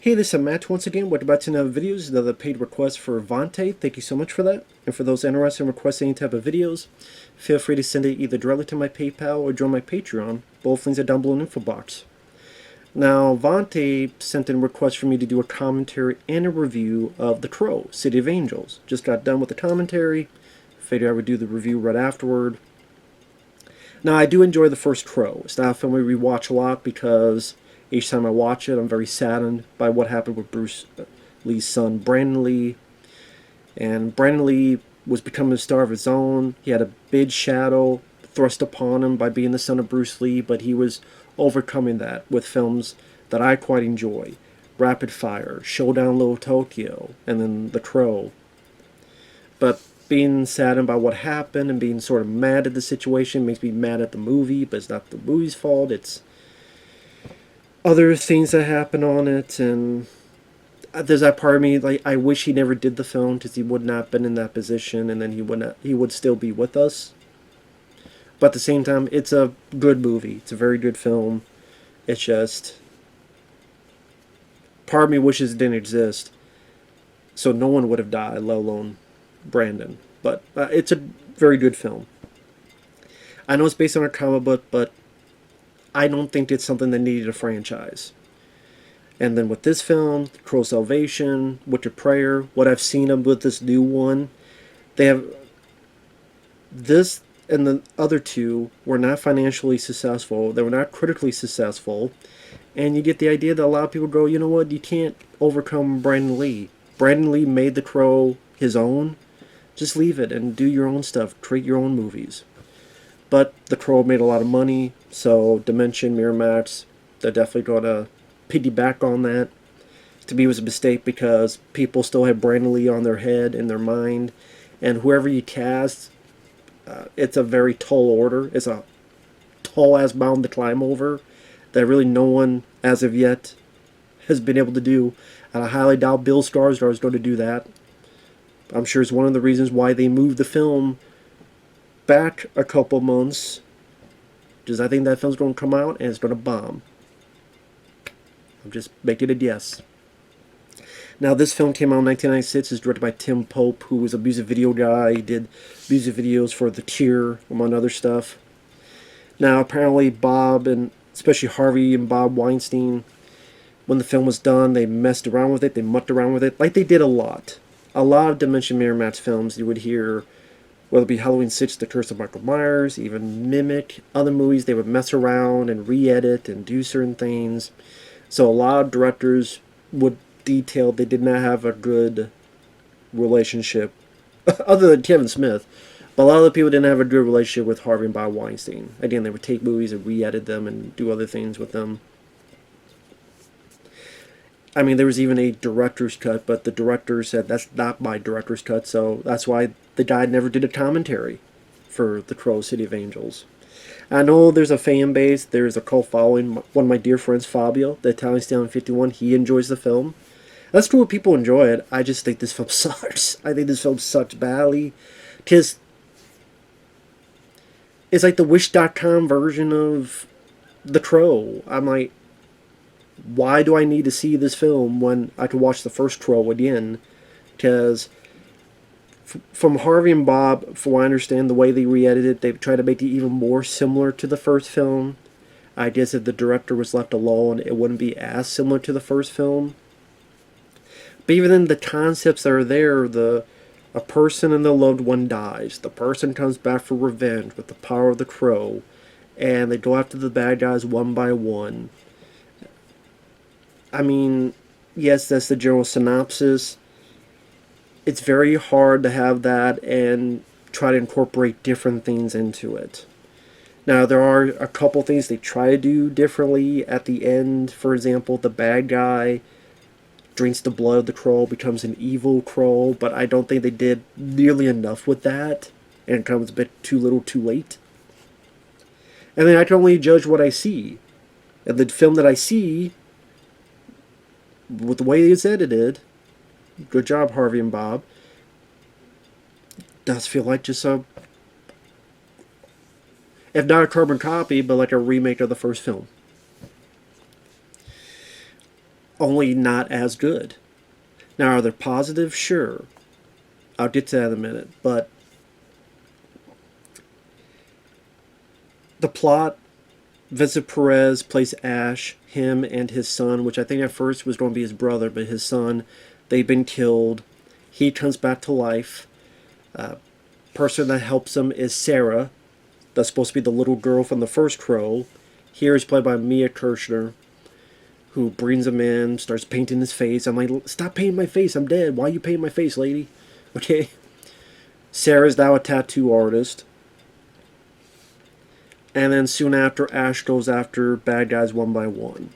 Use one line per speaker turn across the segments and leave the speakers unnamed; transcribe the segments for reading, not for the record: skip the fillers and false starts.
Hey, this is Matt once again. Welcome back to another videos, another paid request for Vonte. Thank you so much for that. And for those interested in requesting any type of videos, feel free to send it either directly to my PayPal or join my Patreon. Both links are down below in the info box. Now, Vonte sent in a request for me to do a commentary and a review of The Crow, City of Angels. Just got done with the commentary. Figured I would do the review right afterward. Now, I do enjoy the first Crow. It's not a film we rewatch a lot because each time I watch it, I'm very saddened by what happened with Bruce Lee's son, Brandon Lee. And Brandon Lee was becoming a star of his own. He had a big shadow thrust upon him by being the son of Bruce Lee, but he was overcoming that with films that I quite enjoy. Rapid Fire, Showdown Little Tokyo, and then The Crow. But being saddened by what happened and being sort of mad at the situation makes me mad at the movie, but it's not the movie's fault, it's other things that happen on it, and there's that part of me, like, I wish he never did the film because he would not have been in that position, and then he would still be with us. But at the same time, it's a good movie. It's a very good film. It's just, part of me wishes it didn't exist, so no one would have died, let alone Brandon. But it's a very good film. I know it's based on a comic book, but I don't think it's something that needed a franchise. And then with this film, Crow Salvation, Witcher Prayer, what I've seen them with this new one, they have this and the other two were not financially successful. They were not critically successful. And you get the idea that a lot of people go, you know what, you can't overcome Brandon Lee. Brandon Lee made The Crow his own. Just leave it and do your own stuff. Create your own movies. But The Crow made a lot of money, so Dimension, Miramax, they're definitely going to piggyback on that. To me, it was a mistake because people still have Brandon Lee on their head, in their mind, and whoever you cast, it's a very tall order. It's a tall-ass mountain to climb over that really no one, as of yet, has been able to do. And I highly doubt Bill Skarsgård is going to do that. I'm sure it's one of the reasons why they moved the film back a couple months, because I think that film's going to come out and it's going to bomb. I'm just making a guess. Now, this film came out in 1996. It's directed by Tim Pope, who was a music video guy. He did music videos for The Cure, among other stuff. Now, apparently Bob, and especially Harvey and Bob Weinstein, when the film was done, they messed around with it. They mucked around with it, like they did a lot. A lot of Dimension Miramax films, you would hear, whether it be Halloween 6, The Curse of Michael Myers, even Mimic, other movies, they would mess around and re-edit and do certain things. So a lot of directors would detail they did not have a good relationship, other than Kevin Smith, but a lot of the people didn't have a good relationship with Harvey and Bob Weinstein. Again, they would take movies and re-edit them and do other things with them. I mean, there was even a director's cut, but the director said, that's not my director's cut, so that's why the guy never did a commentary for The Crow, City of Angels. I know there's a fan base, there's a cult following. One of my dear friends, Fabio, the Italian Stallion 51, he enjoys the film. That's cool, people enjoy it. I just think this film sucks. I think this film sucks badly, because it's like the Wish.com version of The Crow. I'm like, why do I need to see this film when I can watch the first Crow again? Because from Harvey and Bob, from what I understand, the way they re-edited it, they've tried to make it even more similar to the first film. I guess if the director was left alone, it wouldn't be as similar to the first film. But even then, the concepts that are there, a person and their loved one dies. The person comes back for revenge with the power of the Crow, and they go after the bad guys one by one. I mean, yes, that's the general synopsis. It's very hard to have that and try to incorporate different things into it. Now, there are a couple things they try to do differently at the end. For example, the bad guy drinks the blood of the Crow, becomes an evil Crow, but I don't think they did nearly enough with that, and it comes a bit too little too late. And then I can only judge what I see. And the film that I see, with the way it's edited, good job, Harvey and Bob, does feel like just a, if not a carbon copy, but like a remake of the first film. only not as good. Now, are there positives? Sure. I'll get to that in a minute. But the plot, Vincent Perez plays Ash, him and his son, which I think at first was going to be his brother, but his son, they've been killed. He comes back to life. Person that helps him is Sarah. That's supposed to be the little girl from the first Crow. Here is played by Mia Kirshner, who brings him in, starts painting his face. I'm like, stop painting my face, I'm dead. Why are you painting my face, lady? Okay. Sarah's now a tattoo artist. And then soon after, Ash goes after bad guys one by one.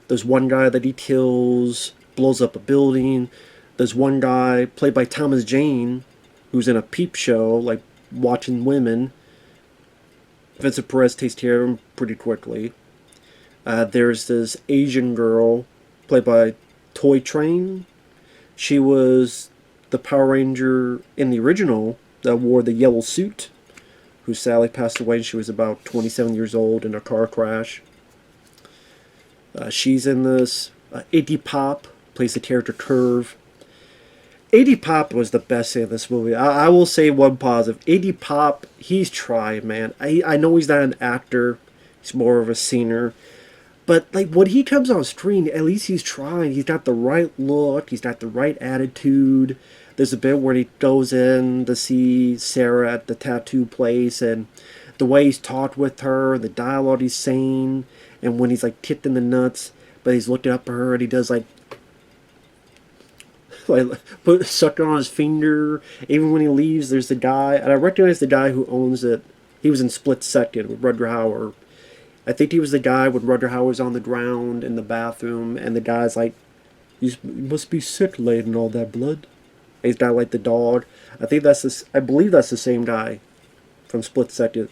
There's one guy that he kills, blows up a building. There's one guy, played by Thomas Jane, who's in a peep show, like watching women. Vincent Perez takes care of him pretty quickly. There's this Asian girl, played by Thuy Trang. She was the Power Ranger in the original that wore the yellow suit, who sadly passed away. She was about 27 years old in a car crash. She's in this. Iggy Pop plays the character Curve. Iggy Pop was the best thing in this movie. I will say one positive. Iggy Pop, he's trying, man. I know he's not an actor. He's more of a singer. But, like, when he comes on screen, at least he's trying. He's got the right look. He's got the right attitude. There's a bit where he goes in to see Sarah at the tattoo place, and the way he's talked with her, the dialogue he's saying, and when he's, like, kicked in the nuts, but he's looking up at her, and he does, like put sucking on his finger. Even when he leaves, there's the guy, and I recognize the guy who owns it. He was in Split Second with Rutger Hauer. I think he was the guy when Rutger Hauer's on the ground in the bathroom, and the guy's like, "You must be sick, laying in all that blood." And he's got like the dog. I believe that's the same guy from Split Second.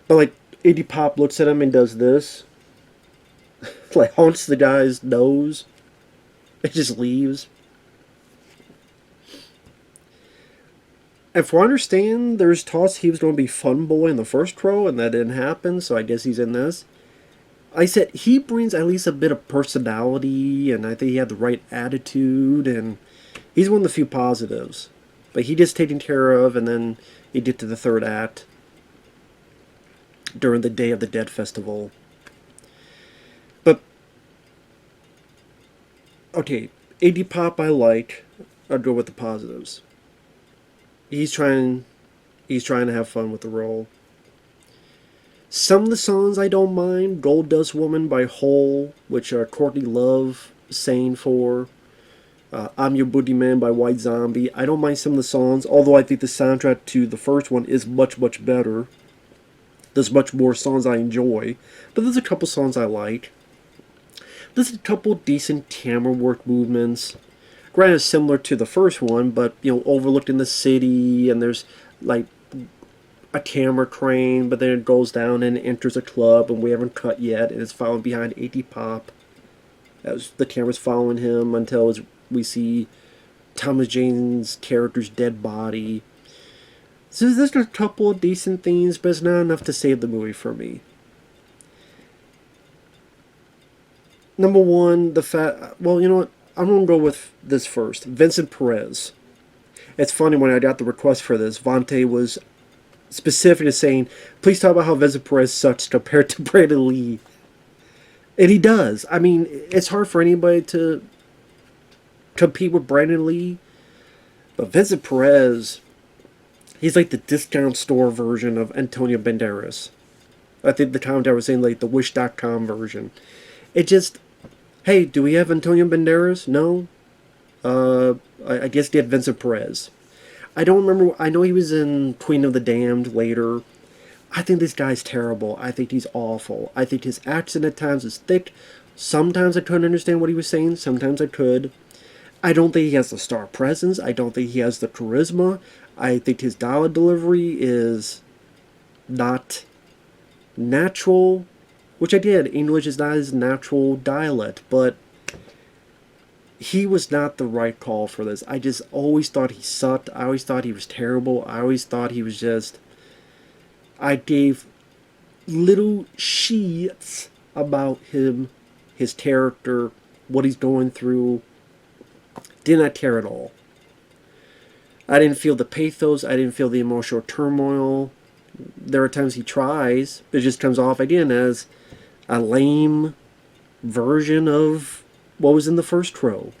But like Iggy Pop looks at him and does this, like haunts the guy's nose. It just leaves. If I understand, there's talks he was going to be Fun Boy in the first Crow, and that didn't happen, so I guess he's in this. I said, he brings at least a bit of personality, and I think he had the right attitude, and he's one of the few positives. But he gets taken care of, and then you get to the third act during the Day of the Dead festival. But, okay, Iggy Pop I like. I'll go with the positives. He's trying to have fun with the role. Some of the songs I don't mind. Gold Dust Woman by Hole, which Courtney Love sang for. I'm Your Boogeyman by White Zombie. I don't mind some of the songs, although I think the soundtrack to the first one is much, much better. There's much more songs I enjoy, but there's a couple songs I like. There's a couple decent camera work movements. Granted, similar to the first one, but, you know, overlooking the city, and there's, like, a camera crane, but then it goes down and enters a club, and we haven't cut yet, and it's following behind Iggy Pop. As the camera's following him until we see Thomas Jane's character's dead body. So there's a couple of decent things, but it's not enough to save the movie for me. Number one, well, you know what? I'm going to go with this first. Vincent Perez. It's funny, when I got the request for this, Vonte was specific to saying, please talk about how Vincent Perez sucks compared to Brandon Lee. And he does. I mean, it's hard for anybody to compete with Brandon Lee. But Vincent Perez, he's like the discount store version of Antonio Banderas. I think the comment I was saying, like the Wish.com version. It just... Hey, do we have Antonio Banderas? No? I guess they had Vincent Perez. I don't remember. I know he was in Queen of the Damned later. I think this guy's terrible. I think he's awful. I think his accent at times is thick. Sometimes I couldn't understand what he was saying. Sometimes I could. I don't think he has the star presence. I don't think he has the charisma. I think his dialogue delivery is not natural. Which I did. English is not his natural dialect, but he was not the right call for this. I just always thought he sucked. I always thought he was terrible. I always thought he was just... I gave little shits about him, his character, what he's going through. Did not care at all. I didn't feel the pathos. I didn't feel the emotional turmoil. There are times he tries, but it just comes off again as a lame version of what was in the first Crow.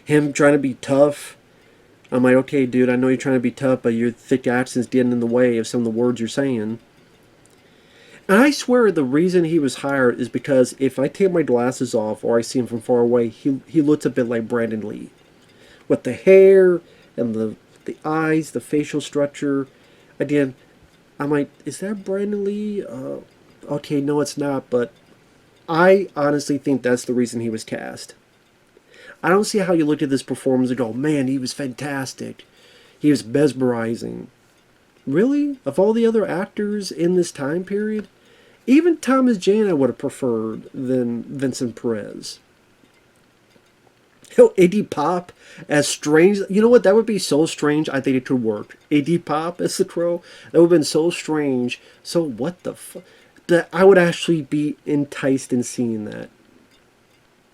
Him trying to be tough. I'm like, okay, dude, I know you're trying to be tough, but your thick accent's getting in the way of some of the words you're saying. And I swear the reason he was hired is because if I take my glasses off or I see him from far away, he looks a bit like Brandon Lee. With the hair and the eyes, the facial structure. Again, I'm like, is that Brandon Lee? Okay, no, it's not, but I honestly think that's the reason he was cast. I don't see how you look at this performance and go, man, he was fantastic. He was mesmerizing. Really? Of all the other actors in this time period? Even Thomas Jane I would have preferred than Vincent Pérez. Hell, Iggy Pop as strange. You know what? That would be so strange. I think it could work. Iggy Pop as the Crow. That would have been so strange. So what the fuck? That I would actually be enticed in seeing that.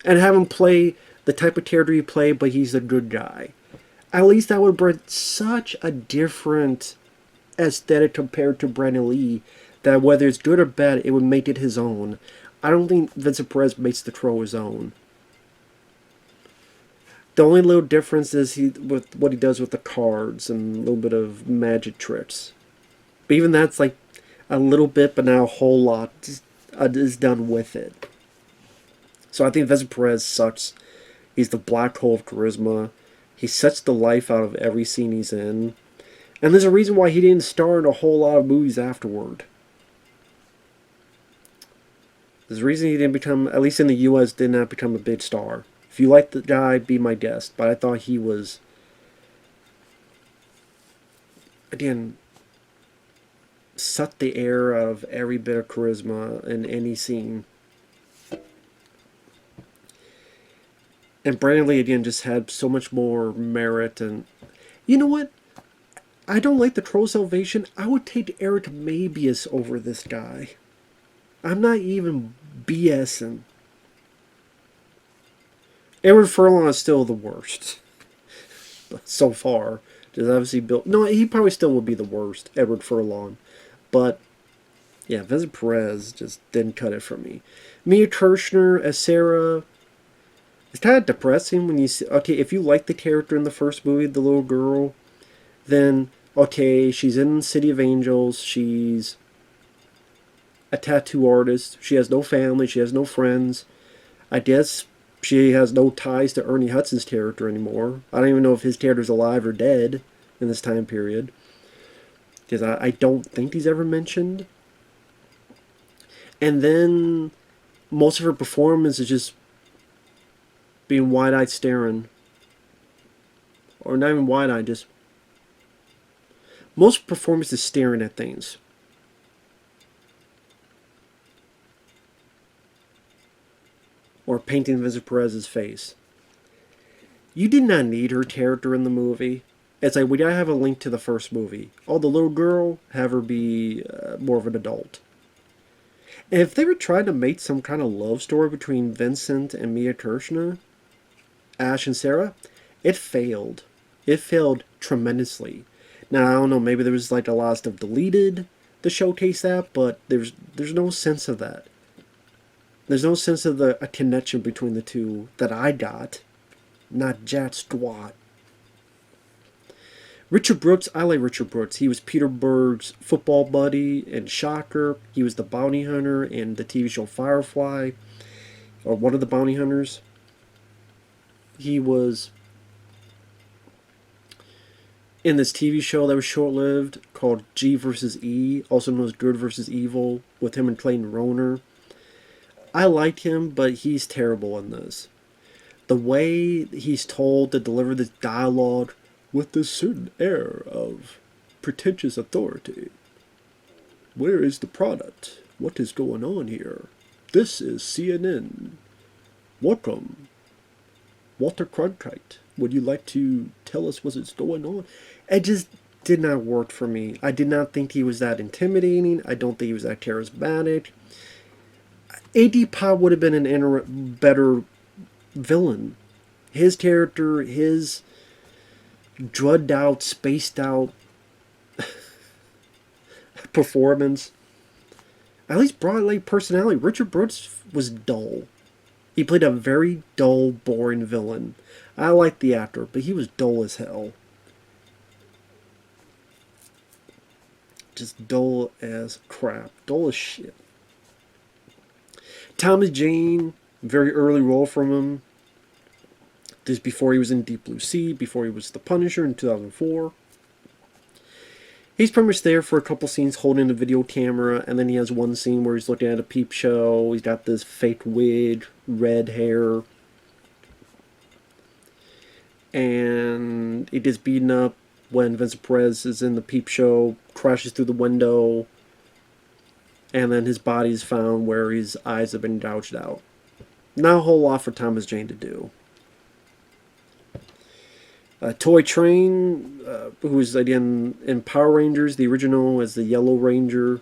And have him play the type of character he played, but he's a good guy. At least that would bring such a different aesthetic compared to Brandon Lee that whether it's good or bad, it would make it his own. I don't think Vincent Perez makes the Crow his own. The only little difference is with what he does with the cards and a little bit of magic tricks. But even that's like a little bit, but now a whole lot is done with it. So I think Vincent Perez sucks. He's the black hole of charisma. He sucks the life out of every scene he's in. And there's a reason why he didn't star in a whole lot of movies afterward. There's a reason he didn't become, at least in the US, did not become a big star. If you like the guy, be my guest. But I thought he was, again, sucked the air out of every bit of charisma in any scene. And Brandon Lee, again, just had so much more merit. And you know what? I don't like the Crow Salvation. I would take Eric Mabius over this guy. I'm not even BSing. Edward Furlong is still the worst. So far. Just obviously built. No, he probably still would be the worst, Edward Furlong. But, yeah, Vincent Perez just didn't cut it for me. Mia Kirshner as Sarah. It's kind of depressing when you see. Okay, if you like the character in the first movie, the little girl, then, okay, she's in City of Angels. She's a tattoo artist. She has no family. She has no friends. I guess she has no ties to Ernie Hudson's character anymore. I don't even know if his character's alive or dead in this time period. Because I don't think he's ever mentioned. And then most of her performance is just being wide-eyed staring. Or not even wide-eyed, just... Most performance is staring at things. Or painting Vincent Perez's face. You did not need her character in the movie. It's like, we gotta have a link to the first movie. Oh, the little girl, have her be more of an adult. And if they were trying to make some kind of love story between Vincent and Mia Kirshner, Ash and Sarah, it failed. It failed tremendously. Now, I don't know, maybe there was like a lot of stuff deleted to showcase that, but there's no sense of that. There's no sense of a connection between the two that I got. Not jack squat. Richard Brooks, I like Richard Brooks. He was Peter Berg's football buddy in Shocker. He was the bounty hunter in the TV show Firefly, or one of the bounty hunters. He was in this TV show that was short-lived called G vs. E, also known as Good vs. Evil, with him and Clayton Rohner. I like him, but he's terrible in this. The way he's told to deliver this dialogue with a certain air of pretentious authority. Where is the product? What is going on here? This is CNN. Welcome. Walter Cronkite. Would you like to tell us what's going on? It just did not work for me. I did not think he was that intimidating. I don't think he was that charismatic. A.D. Pop would have been better villain. His character, his drugged out, spaced out performance, at least brought like personality. Richard Brooks was dull. He played a very dull, boring villain. I liked the actor, but he was dull as hell. Just dull as crap. Dull as shit. Thomas Jane, very early role from him. This before he was in Deep Blue Sea, before he was the Punisher in 2004. He's pretty much there for a couple scenes holding a video camera, and then he has one scene where he's looking at a peep show. He's got this fake wig, red hair, and he gets beaten up when Vincent Perez is in the peep show, crashes through the window, and then his body is found where his eyes have been gouged out. Not a whole lot for Thomas Jane to do. Thuy Trang, who was again in Power Rangers, the original as the Yellow Ranger.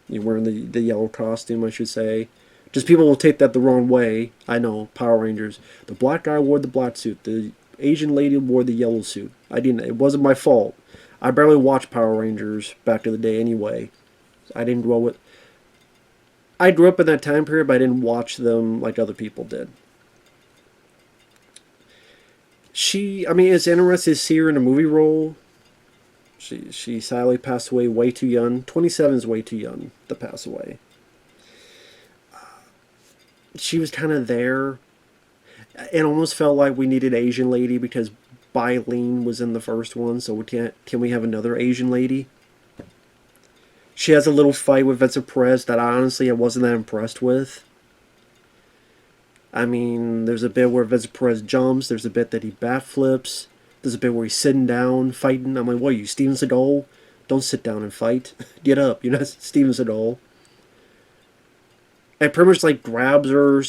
You're wearing the yellow costume, I should say. Just people will take that the wrong way. I know, Power Rangers. The black guy wore the black suit. The Asian lady wore the yellow suit. I didn't. It wasn't my fault. I barely watched Power Rangers back in the day anyway. I didn't grow with. I grew up in that time period, but I didn't watch them like other people did. It's interesting to see her in a movie role. She sadly passed away way too young. 27 is way too young to pass away. She was kind of there. It almost felt like we needed Asian lady because Baileen was in the first one, so can we have another Asian lady? She has a little fight with Vincent Perez that honestly I wasn't that impressed with. I mean, there's a bit where Vincent Perez jumps. There's a bit that he backflips. There's a bit where he's sitting down fighting. I'm like, what are you, Steven Seagal? Don't sit down and fight. Get up. You're not Steven Seagal. And pretty much like grabs her,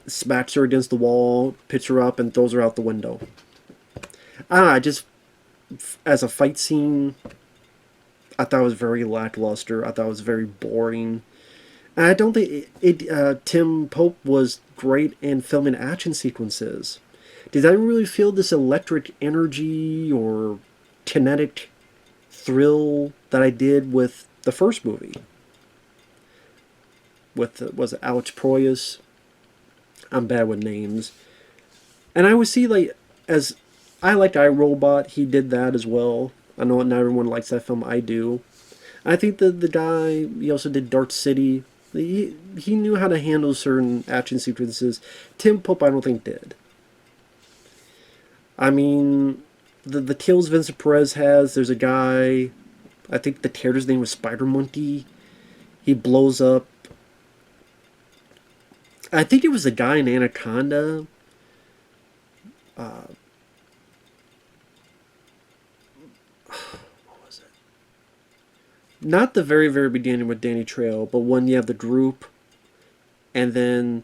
smacks her against the wall, picks her up, and throws her out the window. Just as a fight scene, I thought it was very lackluster. I thought it was very boring. And I don't think Tim Pope was great in filming action sequences. Did I really feel this electric energy or kinetic thrill that I did with the first movie? Was it Alex Proyas? I'm bad with names. And I would see, like, as I liked iRobot, he did that as well. I know not everyone likes that film. I do. I think the guy, he also did Dark City. He knew how to handle certain action sequences. Tim Pope, I don't think, did. I mean, the kills Vincent Perez has, there's a guy, I think the character's name was Spider Monkey. He blows up. I think it was a guy in Anaconda. Not the very, very beginning with Danny Trejo, but when you have the group, and then,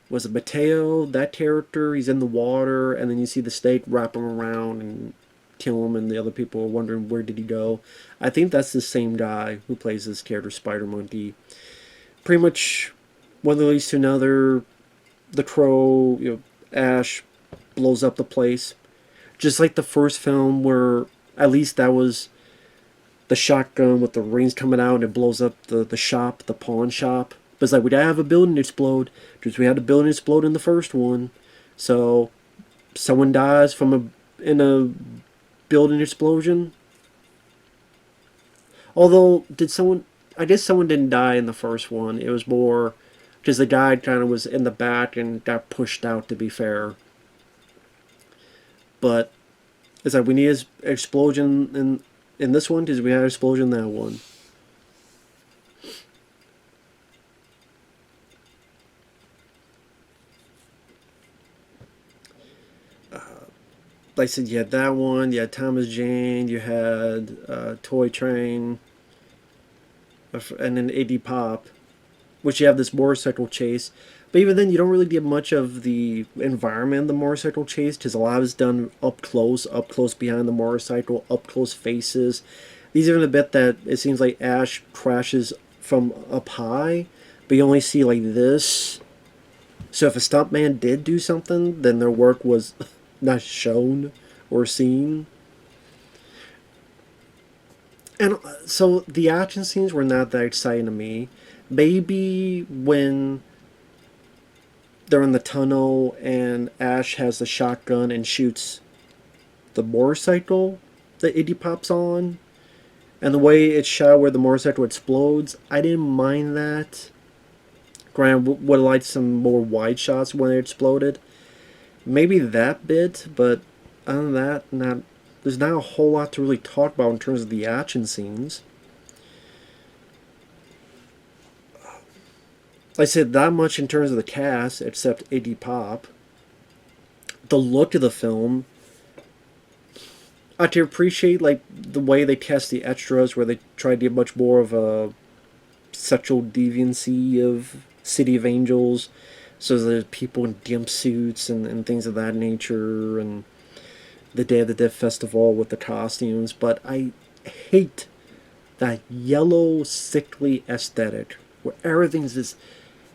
was it Mateo, that character, he's in the water, and then you see the snake wrap him around and kill him, and the other people are wondering where did he go. I think that's the same guy who plays this character, Spider Monkey. Pretty much, one leads to another, the Crow, Ash blows up the place. Just like the first film where, at least that was the shotgun with the rings coming out and it blows up the shop, the pawn shop. But it's like, we gotta have a building explode, because we had a building explode in the first one. So, someone dies in a building explosion. Although, I guess someone didn't die in the first one. It was more, because the guy kind of was in the back and got pushed out, to be fair. But, it's like, we need an explosion in this one, because we had an explosion in that one. Like I said, you had that one, you had Thomas Jane, you had Thuy Trang, and then Iggy Pop, which you have this motorcycle chase. But even then, you don't really get much of the environment of the motorcycle chase, because a lot of it's done up close behind the motorcycle, up close faces. These even a bit that it seems like Ash crashes from up high, but you only see like this. So if a stuntman did do something, then their work was not shown or seen. And so the action scenes were not that exciting to me. Maybe when they're in the tunnel and Ash has the shotgun and shoots the motorcycle that Iggy Pop's on, and the way it's shot where the motorcycle explodes, I didn't mind that. Granted, would have liked some more wide shots when it exploded. Maybe that bit, but other than that, there's not a whole lot to really talk about in terms of the action scenes. I said not much in terms of the cast, except Iggy Pop. The look of the film, I can appreciate like the way they cast the extras, where they try to get much more of a sexual deviancy of City of Angels. So there's people in gimp suits and things of that nature, and the Day of the Dead Festival with the costumes. But I hate that yellow, sickly aesthetic where everything's just,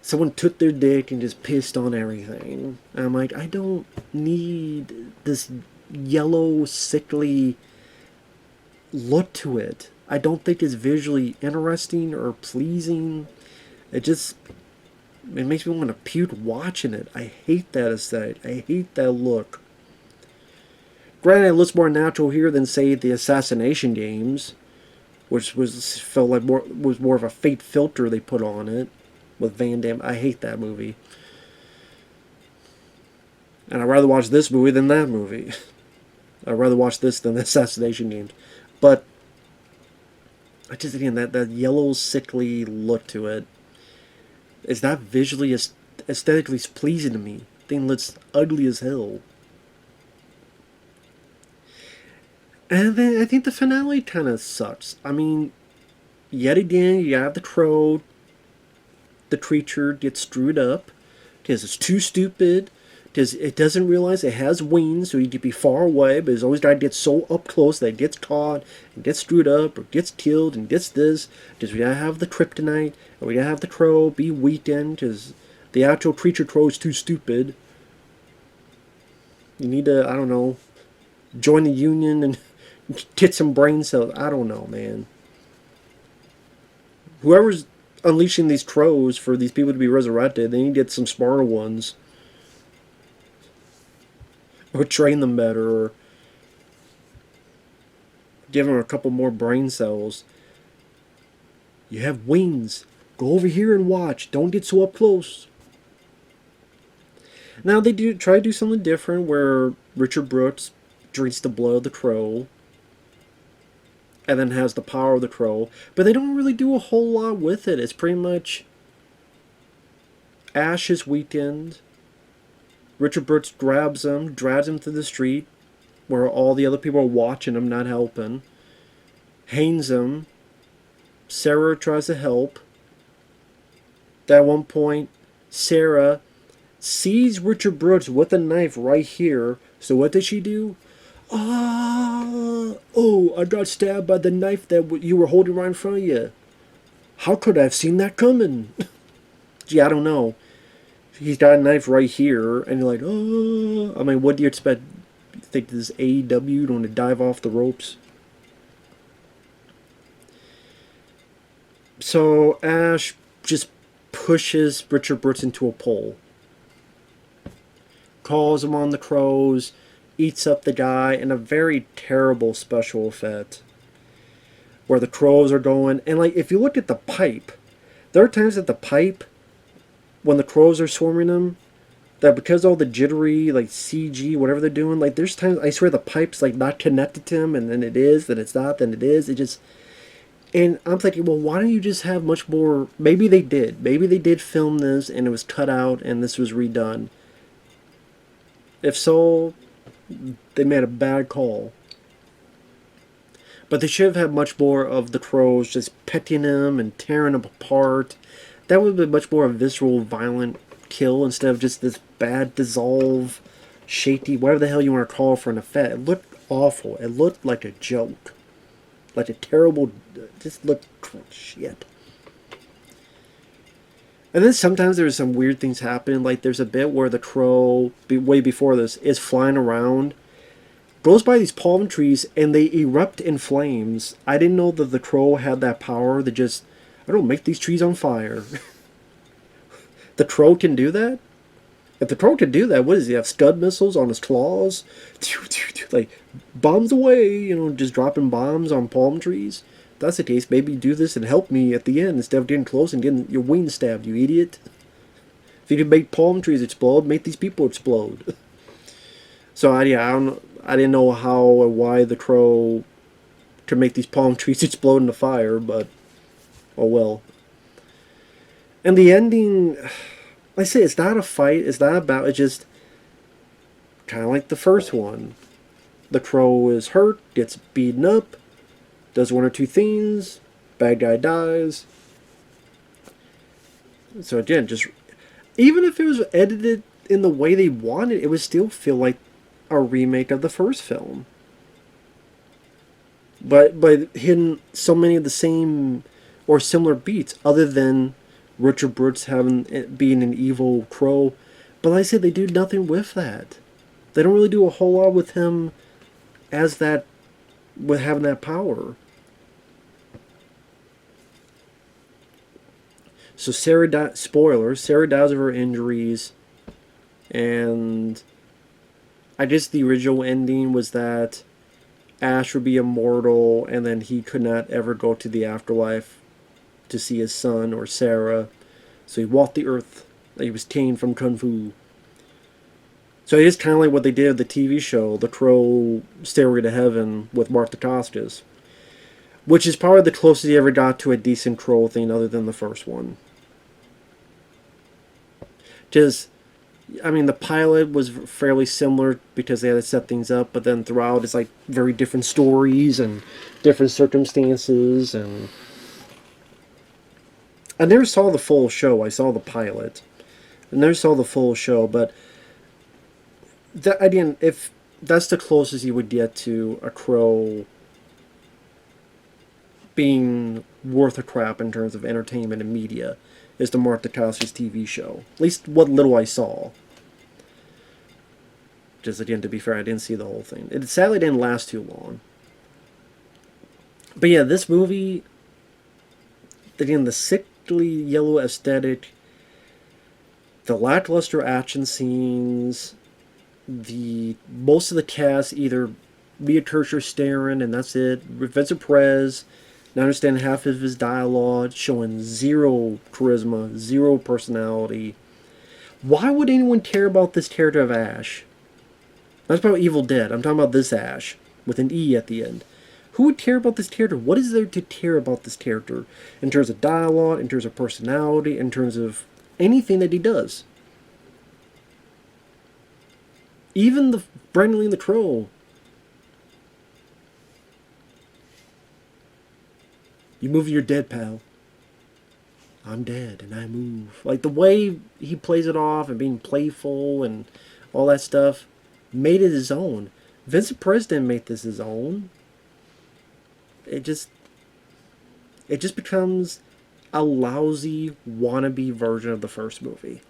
someone took their dick and just pissed on everything. And I'm like, I don't need this yellow, sickly look to it. I don't think it's visually interesting or pleasing. It makes me want to puke watching it. I hate that aesthetic. I hate that look. Granted, it looks more natural here than, say, the Assassination Games, which felt like was more of a fake filter they put on it with Van Damme. I hate that movie. And I'd rather watch this movie than that movie. I'd rather watch this than the Assassination Games. But I just, again, that yellow, sickly look to it is not visually, aesthetically pleasing to me. The thing looks ugly as hell. And then I think the finale kind of sucks. I mean, yet again, you have the crow. The creature gets screwed up because it's too stupid. Because it doesn't realize it has wings, so you could be far away, but it's always got to get so up close that it gets caught and gets screwed up or gets killed and gets this. Because we gotta have the kryptonite and we gotta have the crow be weakened because the actual creature crow is too stupid. You need to, I don't know, join the union and get some brain cells. I don't know, man. Whoever's unleashing these crows for these people to be resurrected, they need to get some smarter ones. Or train them better, or give them a couple more brain cells. You have wings. Go over here and watch. Don't get so up close. Now they do try to do something different where Richard Brooks drinks the blood of the crow and then has the power of the crow, but they don't really do a whole lot with it. It's pretty much Ash is weakened. Richard Brooks grabs him, drags him to the street, where all the other people are watching him, not helping. Hangs him. Sarah tries to help. At one point, Sarah sees Richard Brooks with a knife right here. So what does she do? Oh, I got stabbed by the knife that you were holding right in front of you. How could I have seen that coming? Gee, I don't know. He's got a knife right here, and you're like, oh. I mean, what do you expect? You think this is AEW going to dive off the ropes? So Ash just pushes Richard Brooks into a pole. Calls him on the crows, eats up the guy, in a very terrible special effect. Where the crows are going, and like, if you look at the pipe, there are times that the pipe, when the crows are swarming them, that because all the jittery, like CG, whatever they're doing, like there's times, I swear the pipe's like not connected to him, and then it is, then it's not, then it is, it just, and I'm thinking, well, why don't you just have much more, maybe they did film this, and it was cut out, and this was redone. If so, they made a bad call. But they should have had much more of the crows just petting him and tearing him apart. That would have been much more a visceral, violent kill instead of just this bad dissolve, shaky, whatever the hell you want to call it for an effect. It looked awful. It looked like a joke. Like a terrible, just looked shit. And then sometimes there's some weird things happen. Like there's a bit where the crow, way before this, is flying around, goes by these palm trees, and they erupt in flames. I didn't know that the crow had that power to just, I don't know, make these trees on fire. The crow can do that? If the crow can do that, what does he have? Scud missiles on his claws? Like, bombs away, you know, just dropping bombs on palm trees? If that's the case, maybe do this and help me at the end instead of getting close and getting your wings stabbed, you idiot. If you can make palm trees explode, make these people explode. So, I didn't know how or why the crow could make these palm trees explode into fire, but, oh well. And the ending, like I say, it's not a fight, it's not about, it's just kind of like the first one. The crow is hurt, gets beaten up, does one or two things, bad guy dies. So again, just, even if it was edited in the way they wanted, it would still feel like a remake of the first film. But by hitting so many of the same or similar beats, other than Richard Brooks being an evil crow. But like I said, they do nothing with that. They don't really do a whole lot with him as that, with having that power. So spoilers, Sarah dies of her injuries, and I guess the original ending was that Ash would be immortal, and then he could not ever go to the afterlife to see his son or Sarah. So he walked the earth. He was tamed from Kung Fu. So it is kind of like what they did with the TV show, The Crow Stairway to Heaven with Mark Dacascos, which is probably the closest he ever got to a decent Crow thing other than the first one. Just, I mean, the pilot was fairly similar because they had to set things up, but then throughout it's like very different stories and different circumstances. And I never saw the full show. I saw the pilot. I never saw the full show, but that, again, if that's the closest you would get to a Crow being worth a crap in terms of entertainment and media, is the Mark Dacascos TV show. At least what little I saw. Just again, to be fair, I didn't see the whole thing. It sadly didn't last too long. But yeah, this movie, again, the sickly yellow aesthetic, the lackluster action scenes, most of the cast either Mia Kirshner staring and that's it. Vincent Pérez, not understanding half of his dialogue, showing zero charisma, zero personality. Why would anyone care about this character of Ash? Not about Evil Dead. I'm talking about this Ash with an E at the end. Who would care about this character? What is there to care about this character in terms of dialogue, in terms of personality, in terms of anything that he does? Even the Brandon Lee the Crow. You move, you're dead, pal. I'm dead and I move. Like the way he plays it off and being playful and all that stuff made it his own. Vincent Pérez didn't make this his own. It just becomes a lousy wannabe version of the first movie.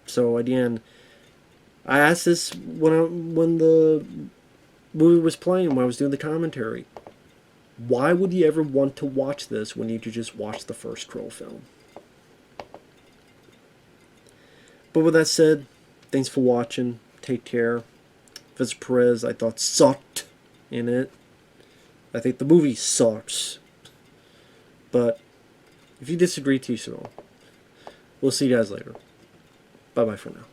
So again, I asked this when the movie was playing, when I was doing the commentary. Why would you ever want to watch this when you could just watch the first Crow film? But with that said, thanks for watching. Take care. Vincent Pérez, I thought, sucked in it. I think the movie sucks. But if you disagree, teach your own. We'll see you guys later. Bye-bye for now.